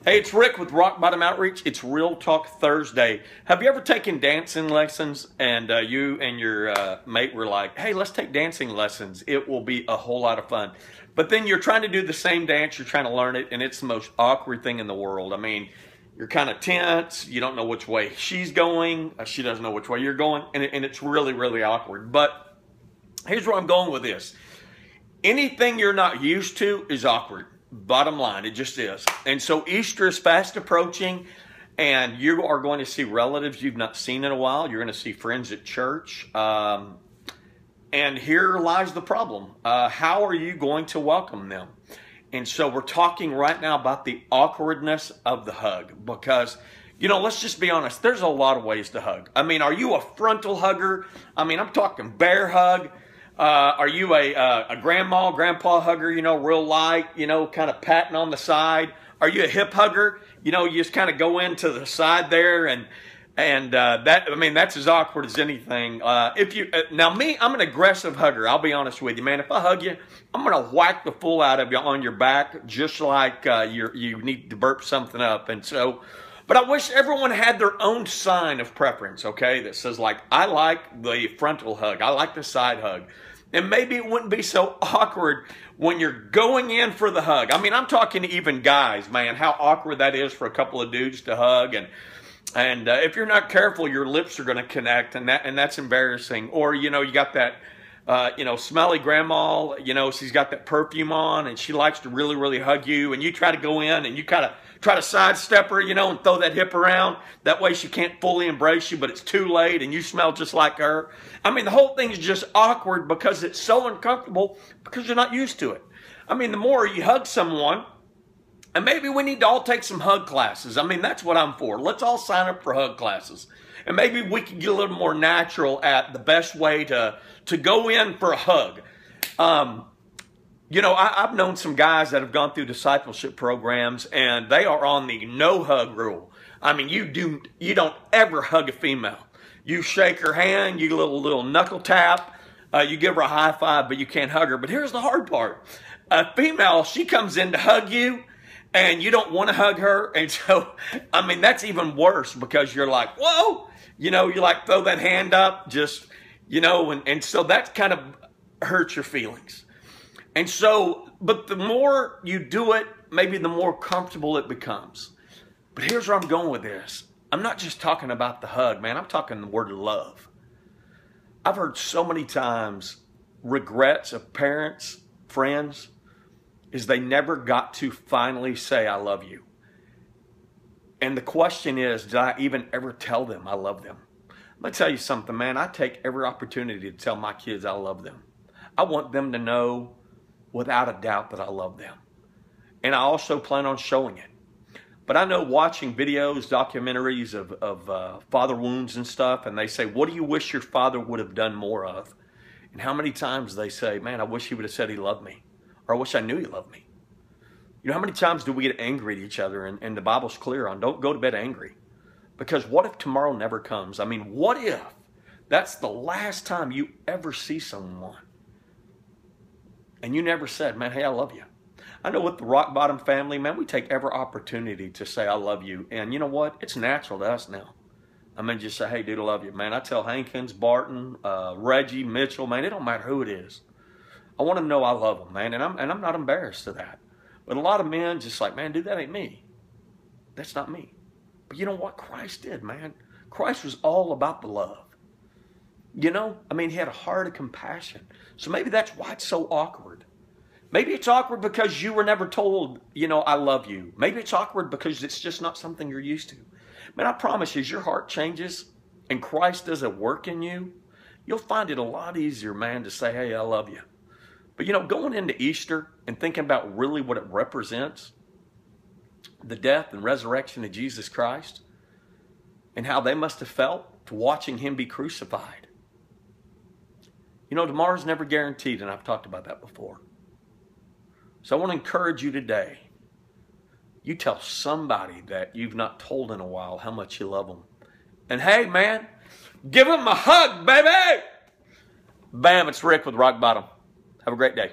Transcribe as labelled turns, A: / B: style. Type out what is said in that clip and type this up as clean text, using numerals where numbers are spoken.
A: Hey, it's Rick with Rock Bottom Outreach. It's Real Talk Thursday. Have you ever taken dancing lessons and you and your mate were like, hey, let's take dancing lessons. It will be a whole lot of fun. But then you're trying to do the same dance, you're trying to learn it, and it's the most awkward thing in the world. I mean, you're kind of tense. You don't know which way she's going. She doesn't know which way you're going, and it's really, really awkward. But here's where I'm going with this. Anything you're not used to is awkward. Bottom line, it just is. And so Easter is fast approaching, and you are going to see relatives you've not seen in a while. You're going to see friends at church. And here lies the problem. How are you going to welcome them? And so we're talking right now about the awkwardness of the hug. Because, you know, let's just be honest. There's a lot of ways to hug. I mean, are you a frontal hugger? I mean, I'm talking bear hug. Are you a grandma, grandpa hugger, you know, real light, you know, kind of patting on the side? Are you a hip hugger? You know, you just kind of go into the side there and that, I mean, that's as awkward as anything. Now me, I'm an aggressive hugger. I'll be honest with you, man. If I hug you, I'm going to whack the fool out of you on your back, just like you need to burp something up. And so, but I wish everyone had their own sign of preference, okay, that says, like, I like the frontal hug. I like the side hug. And maybe it wouldn't be so awkward when you're going in for the hug. I mean, I'm talking to even guys, man, how awkward that is for a couple of dudes to hug. And if you're not careful, your lips are going to connect, and that's embarrassing. Or, you know, you got that, you know, smelly grandma, you know, she's got that perfume on, and she likes to really, really hug you, and you try to go in, and you kind of try to sidestep her, you know, and throw that hip around. That way she can't fully embrace you, but it's too late, and you smell just like her. I mean, the whole thing is just awkward because it's so uncomfortable because you're not used to it. I mean, the more you hug someone, and maybe we need to all take some hug classes. I mean, that's what I'm for. Let's all sign up for hug classes. And maybe we can get a little more natural at the best way to go in for a hug. You know, I've known some guys that have gone through discipleship programs, and they are on the no hug rule. I mean, you don't ever hug a female. You shake her hand, you little knuckle tap, you give her a high five, but you can't hug her. But here's the hard part. A female, she comes in to hug you, and you don't want to hug her. And so, I mean, that's even worse because you're like, whoa, you know, you like throw that hand up, just, you know, and so that kind of hurts your feelings. And so, but the more you do it, maybe the more comfortable it becomes. But here's where I'm going with this. I'm not just talking about the hug, man. I'm talking the word love. I've heard so many times regrets of parents, friends, is they never got to finally say, I love you. And the question is, did I even ever tell them I love them? Let me tell you something, man. I take every opportunity to tell my kids I love them. I want them to know without a doubt that I love them. And I also plan on showing it. But I know watching videos, documentaries of father wounds and stuff, and they say, what do you wish your father would have done more of? And how many times they say, man, I wish he would have said he loved me. Or I wish I knew he loved me. You know, how many times do we get angry at each other? And the Bible's clear on don't go to bed angry. Because what if tomorrow never comes? I mean, what if that's the last time you ever see someone? And you never said, man, hey, I love you. I know with the Rock Bottom family, man, we take every opportunity to say, I love you. And you know what? It's natural to us now. I mean, just say, hey, dude, I love you. Man, I tell Hankins, Barton, Reggie, Mitchell, man, it don't matter who it is. I want to know I love them, man. And I'm not embarrassed of that. But a lot of men just like, man, dude, that ain't me. That's not me. But you know what? Christ did, man. Christ was all about the love. You know, I mean, he had a heart of compassion. So maybe that's why it's so awkward. Maybe it's awkward because you were never told, you know, I love you. Maybe it's awkward because it's just not something you're used to. Man, I promise you, as your heart changes and Christ does a work in you, you'll find it a lot easier, man, to say, hey, I love you. But, you know, going into Easter and thinking about really what it represents, the death and resurrection of Jesus Christ, and how they must have felt to watching him be crucified. You know, tomorrow's never guaranteed, and I've talked about that before. So I want to encourage you today. You tell somebody that you've not told in a while how much you love them. And hey, man, give them a hug, baby! Bam, it's Rick with Rock Bottom. Have a great day.